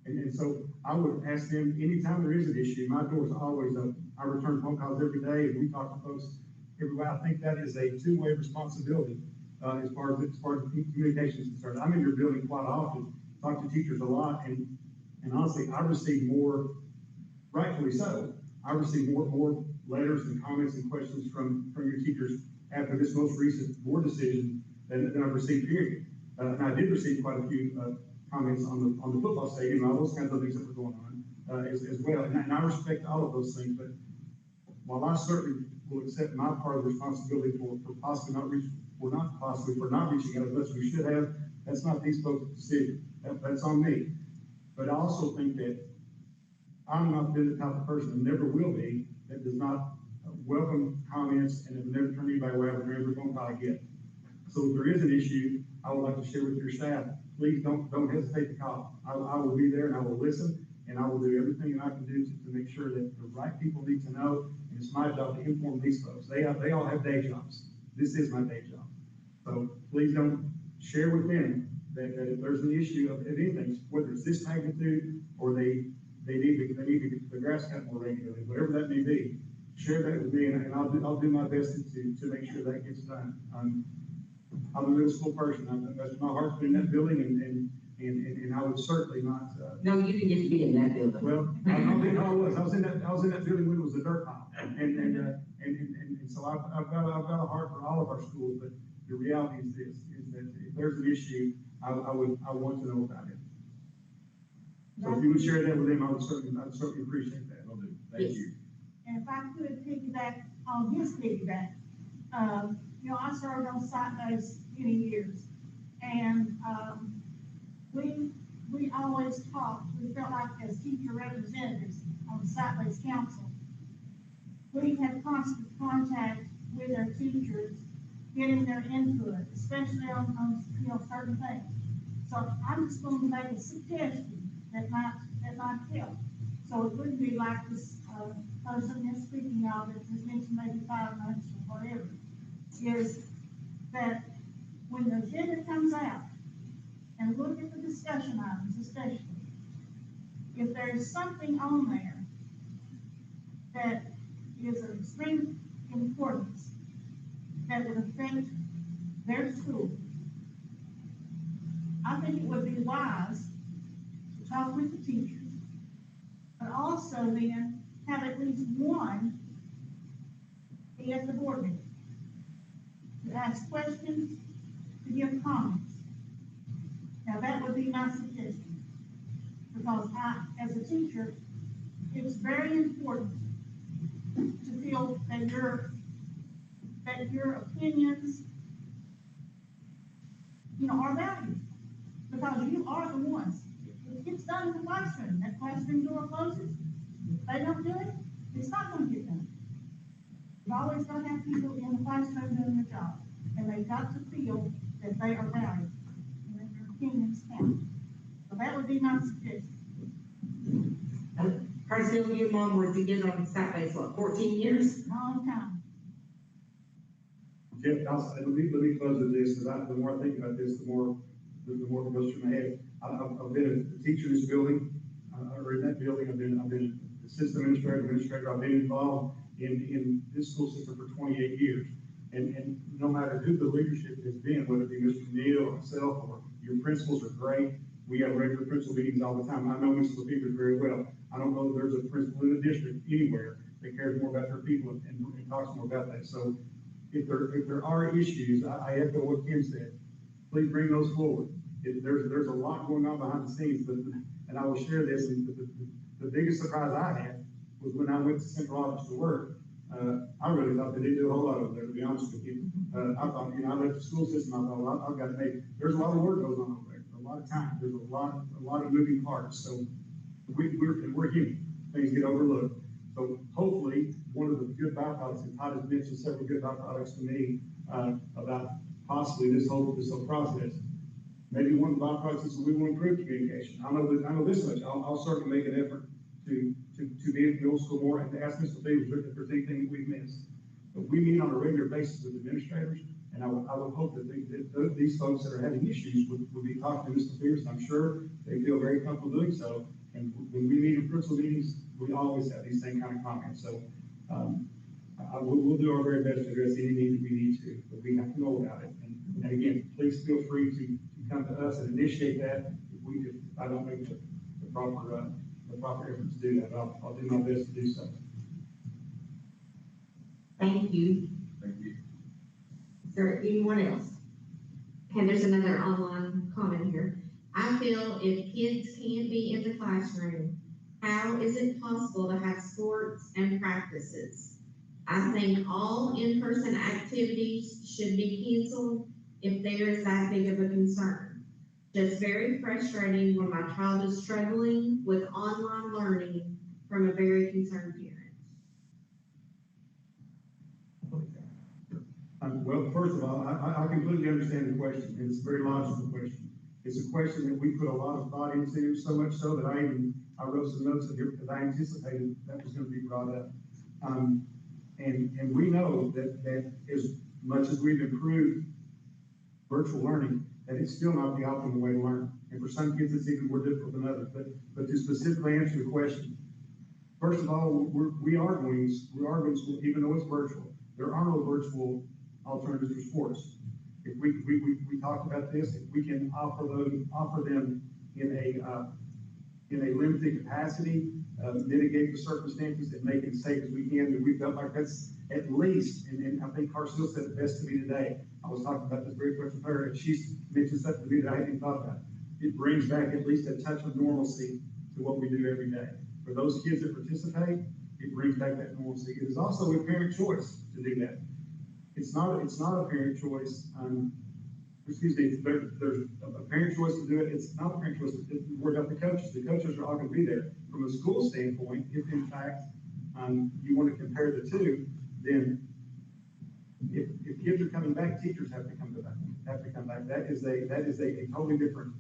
And so I would ask them, anytime there is an issue, my door is always open. I return phone calls every day, and we talk to folks everywhere. I think that is a two-way responsibility, as far as communication is concerned. I'm in your building quite often, talk to teachers a lot, and honestly, I receive more, rightfully so, I receive more letters and comments and questions from your teachers after this most recent board decision than I've received, period. And I did receive quite a few comments on the football stadium and all those kinds of things that were going on as well. And I respect all of those things, but while I certainly will accept my part of the responsibility for possibly not reaching, for not reaching out as much as we should have, that's not these folks' decision. That's on me. But I also think that I'm not been the type of person, and never will be, that does not welcome comments and have never turned anybody away with every phone call I get. So if there is an issue I would like to share with your staff, please don't hesitate to call. I will be there and I will listen, and I will do everything that I can do to make sure that the right people need to know. And it's my job to inform these folks. They all have day jobs. This is my day job. So please don't share with them that if there's an issue of anything, whether it's this magnitude or they need the grass cut more regularly, whatever that may be, share that with me, and I'll do my best to make sure that gets done. I'm a middle school person. That's my heart's been in that building, and I would certainly not. No, you didn't get to be in that building. Well, I think I was. I was in that building when it was a dirt pile, and so I've got a heart for all of our schools. But the reality is this: is that if there's an issue, I want to know about it. So if you would share that with them, I'd certainly appreciate that. Will do. Thank you. And if I could piggyback on his piggyback, I served on site base many years, and, we always talked, we felt like as teacher representatives on the site based council, we had constant contact with our teachers getting their input, especially on, you know, certain things. So I'm just going to make a suggestion that might help. So it wouldn't be like this, person is speaking of that has mentioned maybe 5 months or whatever, is that when the agenda comes out, and look at the discussion items especially, if there's something on there that is of extreme importance, that would affect their school, I think it would be wise to talk with the teachers, but also then have at least one be at the board meeting to ask questions, to give comments. Now, that would be my suggestion, because I, as a teacher, it's very important to feel that your opinions, you know, are valued, because you are the ones. It gets done in the classroom, that classroom door closes, they don't do it, it's not gonna get done. You've always got to have people in the classroom doing their job, and they've got to feel that they are valued, and that their opinions count. So that would be my suggestion. Personally, your mom was together on Saturdays, what, 14 years? Long time. Jeff, let me close with this, because the more I think about this, the more it goes through my head. I've been a teacher in this building, or in that building, I've been an assistant administrator, I've been involved in this school system for 28 years. And no matter who the leadership has been, whether it be Mr. Neal or myself, or your principals are great, we have regular principal meetings all the time. I know Mrs. LaFever very well. I don't know if there's a principal in the district anywhere that cares more about their people and talks more about that. So if there are issues, I echo what Ken said, please bring those forward. There's a lot going on behind the scenes, and I will share this. The biggest surprise I had was when I went to central office to work. I really thought they didn't do a whole lot over there, to be honest with you. I thought, I left the school system, I thought, well, I've got to make, there's a lot of work goes on over there, a lot of time, there's a lot of moving parts. So we're human, things get overlooked. So hopefully, one of the good byproducts, and Todd has mentioned several good byproducts to me, about possibly this whole process. Maybe one of the byproducts is we want to improve communication. I know this much. I'll certainly make an effort to be at the middle school more and to ask Mr. Beavers if there's anything that we've missed. But we meet on a regular basis with administrators, and I would hope that these folks that are having issues would be talking to Mr. Beavers. I'm sure they feel very comfortable doing so. And when we meet in principal meetings, we always have these same kind of comments. So we'll do our very best to address any need that we need to, but we have to know about it. And again, please feel free to come to us and initiate that if I don't make the proper effort to do that. I'll do my best to do so. Thank you. Thank you. Is there anyone else? And there's another online comment here. I feel if kids can't be in the classroom, how is it possible to have sports and practices? I think all in-person activities should be canceled if there is that big of a concern. Just very frustrating when my child is struggling with online learning from a very concerned parent. Well, first of all, I completely understand the question, and it's a very logical question. It's a question that we put a lot of thought into, so much so that I wrote some notes in here because I anticipated that was going to be brought up. And we know that as much as we've improved virtual learning, that it's still not the optimal way to learn. And for some kids, it's even more difficult than others. But to specifically answer the question, first of all, we are going to school, even though it's virtual. There are no virtual alternatives for sports. If we talked about this, if we can offer them in a limited capacity, mitigate the circumstances and make it safe as we can, and we felt like that's at least, and I think Carson said it best to me today. I was talking about this very question with her, and she's mentioned something to me that I hadn't thought about. It brings back at least a touch of normalcy to what we do every day. For those kids that participate, it brings back that normalcy. It is also a parent choice to do that. It's not a parent choice. There's a parent choice to do it. It's not a parent choice. We're about the coaches. The coaches are all going to be there. From a school standpoint, if in fact you want to compare the two, then if kids are coming back, teachers have to come back. That is a totally different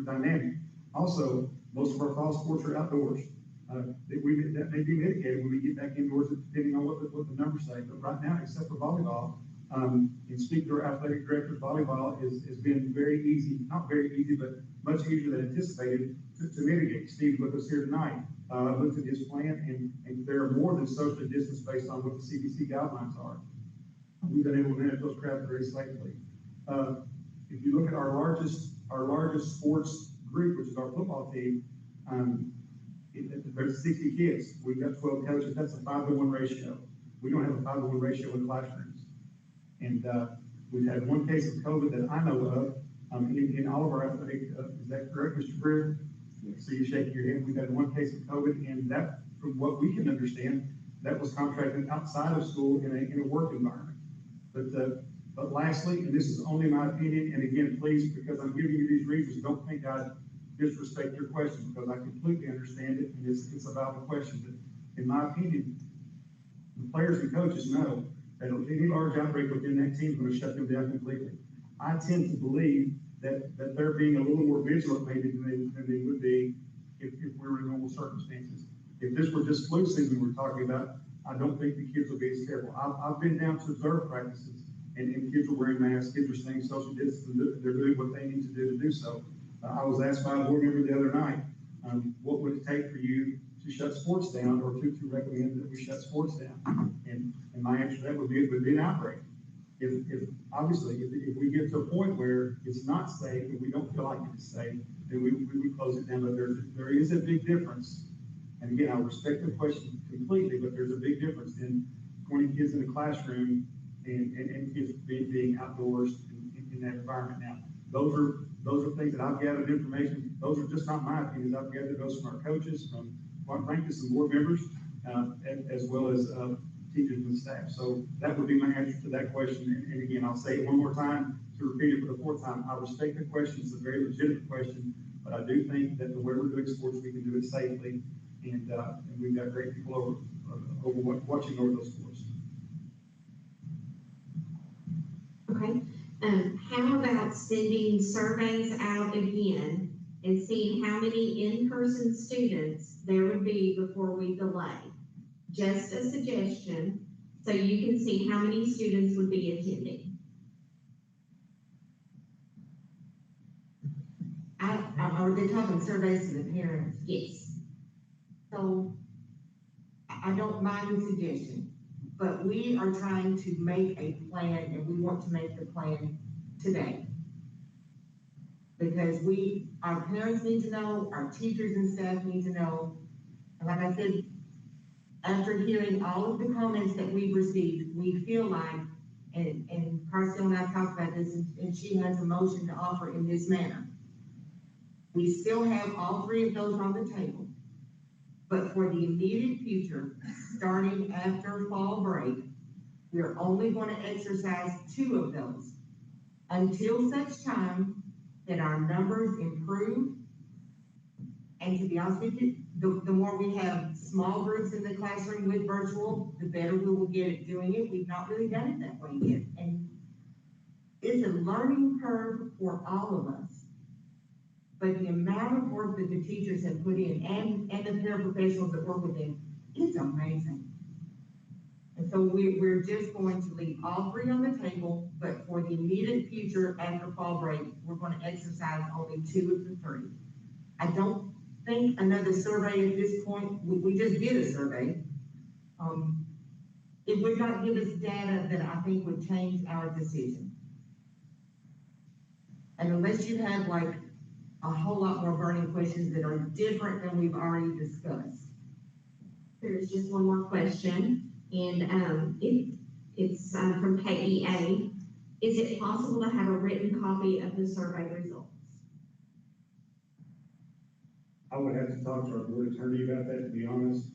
dynamic. Also, most of our fall sports are outdoors. That may be mitigated when we get back indoors, depending on what the numbers say. But right now, except for volleyball, and speak to our athletic director, volleyball has been very easy, not very easy, but much easier than anticipated to mitigate. Steve with us here tonight, looked at his plan, and there are more than socially distanced based on what the CDC guidelines are. We've been able to manage those crowds very safely. If you look at our largest sports group, which is our football team, there's 60 kids. We've got 12 coaches. That's a 5-to-1 ratio. We don't have a 5-to-1 ratio in classrooms. And we've had one case of COVID that I know of in all of our athletic, is that correct, Mr. Greer? So you're shaking your head. We've had one case of COVID, and that, from what we can understand, that was contracted outside of school in a work environment. But lastly, and this is only my opinion, and again, please, because I'm giving you these reasons, don't think I disrespect your question, because I completely understand it, and it's a valid question. But in my opinion, the players and coaches know that any large outbreak within that team is going to shut them down completely. I tend to believe that they're being a little more vigilant maybe than they would be if we were in normal circumstances. If this were just flu season we're talking about, I don't think the kids will be as careful. I've been down to observe practices, and kids are wearing masks, kids are staying social distance, and they're doing what they need to do so. I was asked by a board member the other night, what would it take for you to shut sports down, or to recommend that we shut sports down? And my answer to that would be an outbreak. If obviously, if we get to a point where it's not safe and we don't feel like it's safe, then we would close it down. But there is a big difference. And again, I respect the question completely, but there's a big difference in 20 kids in a classroom and kids being outdoors in that environment. Now, those are things that I've gathered information. Those are just not my opinions. I've gathered those from our coaches, from quite frankly, some board members, as well as teachers and staff. So that would be my answer to that question. And again, I'll say it one more time to repeat it for the 4th time. I respect the question. It's a very legitimate question, but I do think that the way we're doing sports, we can do it safely. And we've got great people watching over those sports. Okay. How about sending surveys out again and seeing how many in-person students there would be before we delay? Just a suggestion, so you can see how many students would be attending. Are they talking surveys to the parents? Yes. So I don't mind the suggestion, but we are trying to make a plan, and we want to make the plan today. Because our parents need to know, our teachers and staff need to know. And like I said, after hearing all of the comments that we've received, we feel like, and Carson and I talked about this, and she has a motion to offer in this manner. We still have all 3 of those on the table. But for the immediate future, starting after fall break, we're only going to exercise 2 of those until such time that our numbers improve. And to be honest with you, the more we have small groups in the classroom with virtual, the better we will get at doing it. We've not really done it that way yet. And it's a learning curve for all of us. But the amount of work that the teachers have put in and the paraprofessionals that work with them, it's amazing. And so we're just going to leave all 3 on the table, but for the immediate future after fall break, we're going to exercise only 2 of the 3. I don't think another survey at this point, we just did a survey. It would not give us data that I think would change our decision. And unless you have like a whole lot more burning questions that are different than we've already discussed. There's just one more question, and it's from KEA. Is it possible to have a written copy of the survey results? I would have to talk to our board attorney about that, to be honest.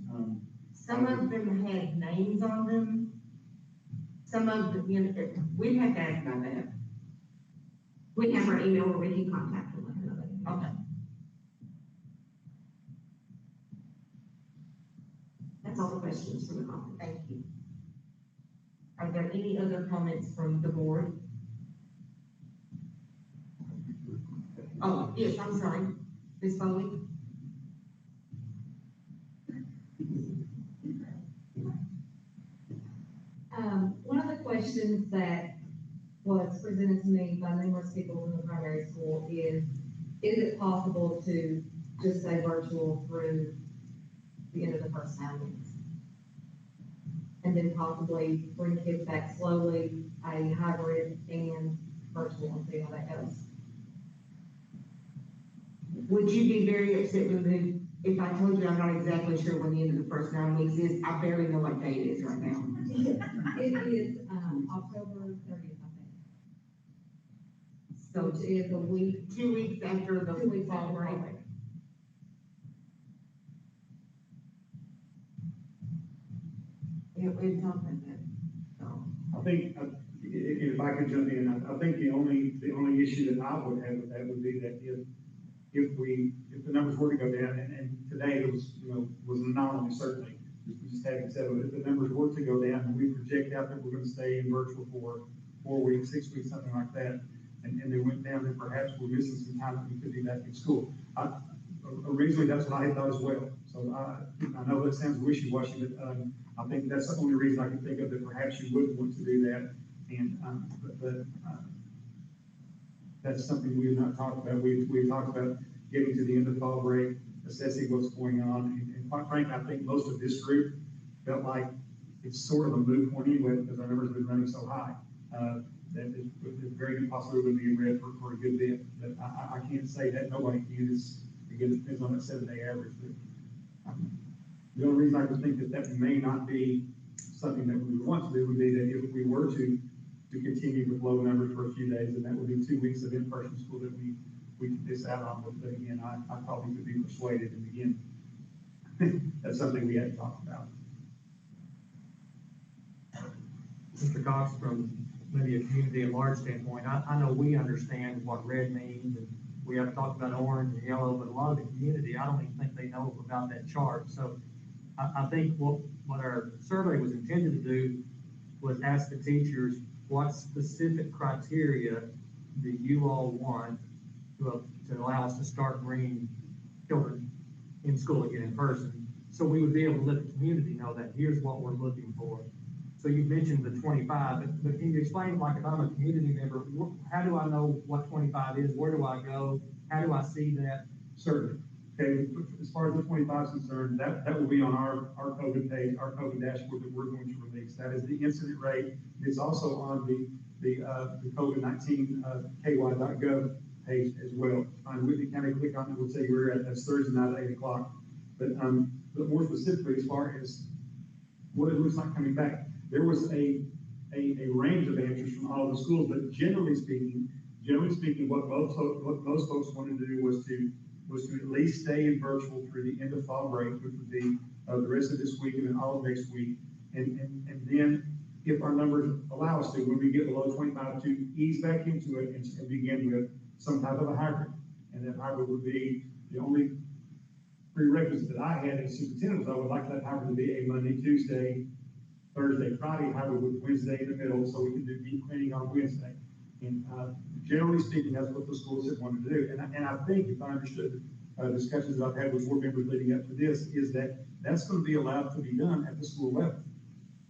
Some of them had names on them. Some of them, we'd have to ask about that. We have our email where we can contact them. Okay. That's all the questions for the conference. Thank you. Are there any other comments from the board? Oh, yes, I'm sorry, Ms. Foley? One of the questions that was presented to me by numerous people in the primary school is it possible to just say virtual through the end of the first 9 weeks? And then possibly bring kids back slowly, a hybrid and virtual, and see how that goes. Would you be very upset with me if I told you I'm not exactly sure when the end of the first 9 weeks is? I barely know what day it is right now. It is, October 30th, I think. So Which is a week, 2 weeks after the 2 weeks fall after break. break. It's something that, so. I think, if I could jump in, I think the only issue that I would have with that would be that if the numbers were to go down, and today it was, was an anomaly, certainly, we just having said, but if the numbers were to go down, and we project out that we're gonna stay in virtual for 4 weeks, 6 weeks, something like that, and they went down, then perhaps we're missing some time that we could be back in school. Originally, that's what I thought as well, so I know that sounds wishy-washy, but, I think that's the only reason I can think of that perhaps you wouldn't want to do that, and, that's something we have not talked about. We've talked about getting to the end of fall break, assessing what's going on, and quite frankly, I think most of this group felt like it's sort of a moot point anyway, because our numbers have been running so high, that it's very good possibility of being read for a good bit, but I can't say that, nobody can, again, it depends on that 7-day average, but, the only reason I could think that may not be something that we would want to do would be that if we were to continue with low numbers for a few days, and that would be 2 weeks of in-person school that we could miss out on, but again, I probably could be persuaded, and again, that's something we hadn't talked about. Mr. Cox, from maybe a community at large standpoint, I know we understand what red means, and we have talked about orange and yellow, but a lot of the community, I don't even think they know about that chart. So I think what our survey was intended to do was ask the teachers, what specific criteria do you all want to allow us to start bringing children in school again in person? So we would be able to let the community know that here's what we're looking for. So you mentioned the 25, but can you explain, like, if I'm a community member, how do I know what 25 is? Where do I go? How do I see that? Certainly. Okay, as far as the 25 is concerned, that will be on our COVID page, our COVID dashboard that we're going to release. That is the incident rate. It's also on the COVID-19 ky.gov page as well. On Whitney County, click on it, we'll say we're at, that's Thursday night at 8 o'clock. But more specifically, as far as what it looks like coming back, there was a range of answers from all of the schools, but generally speaking, what most folks wanted to do was to at least stay in virtual through the end of fall break, which would be the rest of this week and then all of next week. And then if our numbers allow us to, when we get below 25, to ease back into it and begin with some type of a hybrid. And that hybrid would be the only prerequisite that I had as superintendent was I would like that hybrid to be a Monday, Tuesday, Thursday, Friday hybrid with Wednesday in the middle, so we can do deep cleaning on Wednesday. And generally speaking, that's what the schools have wanted to do. And I think, if I understood discussions that I've had with board members leading up to this, is that that's going to be allowed to be done at the school level.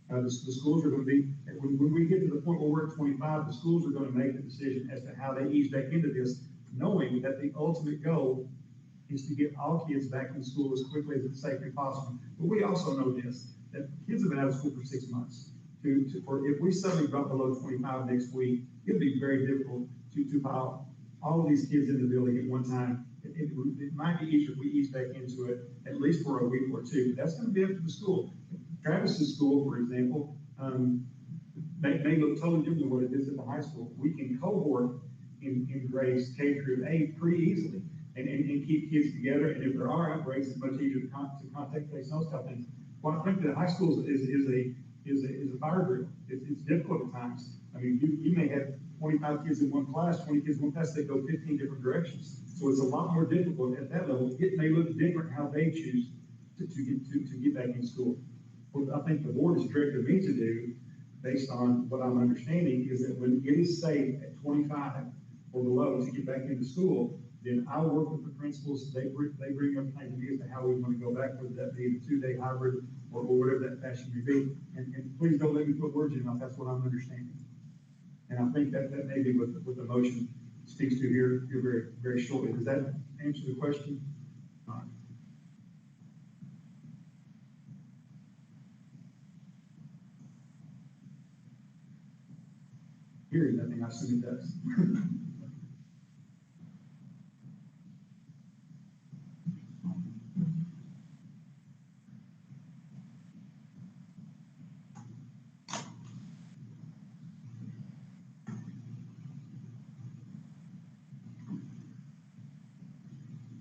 The schools are going to be, when we get to the point where we're at 25, the schools are going to make the decision as to how they ease back into this, knowing that the ultimate goal is to get all kids back in school as quickly as it's safely possible. But we also know this, that kids have been out of school for 6 months. If we suddenly drop below 25 next week, it'll be very difficult to file all of these kids in the building at one time. It might be easier if we ease back into it, at least for a week or two. But that's going to be up to the school. Travis's school, for example, may look totally different than what it is at the high school. We can cohort in grades K through 8 pretty easily and keep kids together. And if there are outbreaks, it's much easier to contact place and those type of things. Well, I think that high school is a fire drill. It's difficult at times. I mean, you may have 25 kids in one class, 20 kids in one class, they go 15 different directions. So it's a lot more difficult at that level. It may look different how they choose to get back in school. What I think the board has directed me to do, based on what I'm understanding, is that when it is safe at 25 or below to get back into school, then I'll work with the principals, they bring up plans as to how we want to go back, whether that be a 2-day hybrid or whatever that fashion may be. And please don't let me put words in your mouth, that's what I'm understanding. And I think that may be what the motion speaks to here very, very shortly. Does that answer the question? All right. Hearing nothing, I assume it does.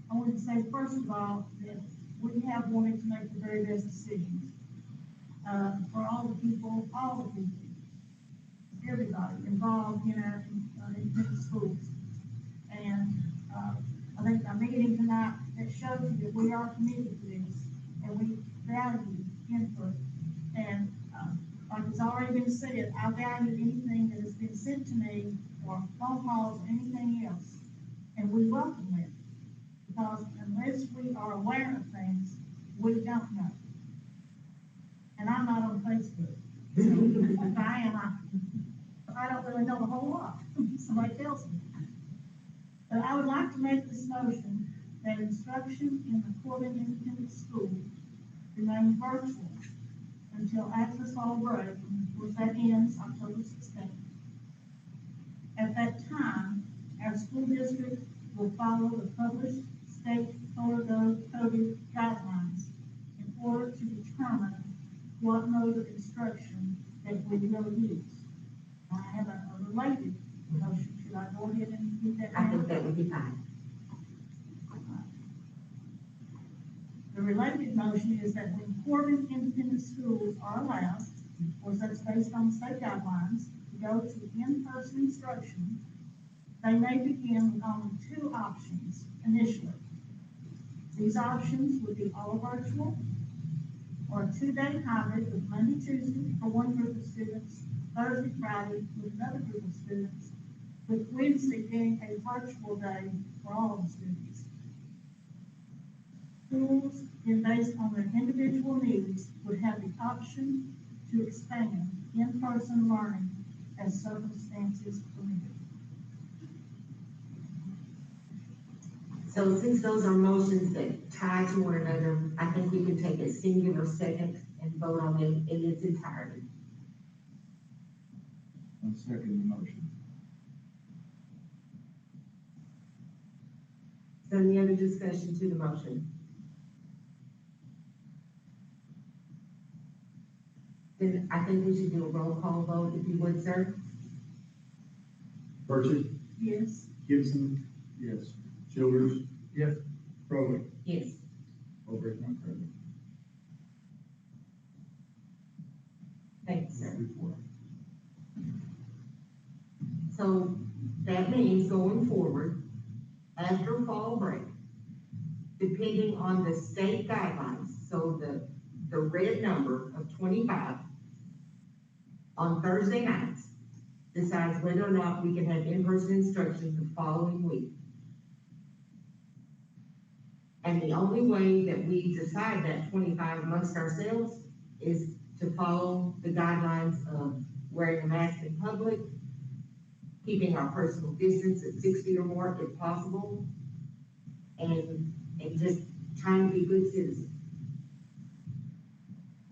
I want to say, first of all, that we have wanted to make the very best decisions, for all the people, everybody involved in our, independent schools. And, I think our meeting tonight, that shows you that we are committed to this, and we value input. And, like it's already been said, I value anything that has been sent to me, or phone calls, or anything else, and we welcome it. Because unless we are aware of things, we don't know. And I'm not on Facebook. So if I am, I don't really know a whole lot. Somebody tells me. But I would like to make this motion that instruction in the Corbin Independent School remain virtual until after fall break, and of course that ends October 16th. At that time, our school district will follow the published state COVID guidelines in order to determine what mode of instruction that we will use. I have a related motion. Should I go ahead and do that now? I think that would be fine. The related motion is that when Corbin Independent Schools are allowed, of course that's based on state guidelines, to go to in-person instruction, they may begin with only 2 options initially. These options would be all virtual, or a 2-day hybrid with Monday, Tuesday for one group of students, Thursday, Friday with another group of students, with Wednesday being a virtual day for all the students. Schools, based on their individual needs, would have the option to expand in-person learning as circumstances permit. So since those are motions that tie to one another, I think we can take a singular second and vote on them in its entirety. I'll second the motion. So any other discussion to the motion? Then I think we should do a roll call vote, if you would, sir. Burchett, Yes. Gibson, Yes. Childers, Yes. Crowley, Yes. Albright, not Crowley. Thank you, sir. Before. So that means going forward, after fall break, depending on the state guidelines, so the red number of 25 on Thursday nights decides whether or not we can have in-person instruction the following week. And the only way that we decide that 25 amongst ourselves is to follow the guidelines of wearing a mask in public, keeping our personal distance at 6 feet or more if possible, and just trying to be good citizens.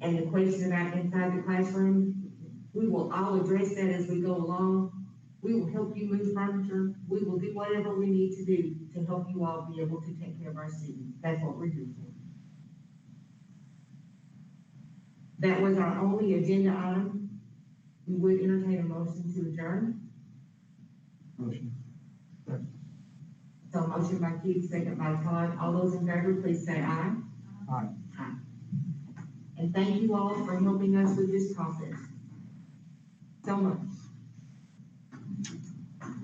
And the question about inside the classroom, we will all address that as we go along. We will help you move furniture. We will do whatever we need to do to help you all be able to take care of our students. That's what we're here for. That was our only agenda item. We would entertain a motion to adjourn. Motion. So motion by Keith, second by Todd. All those in favor, please say aye. Aye. Aye. And thank you all for helping us with this process so much.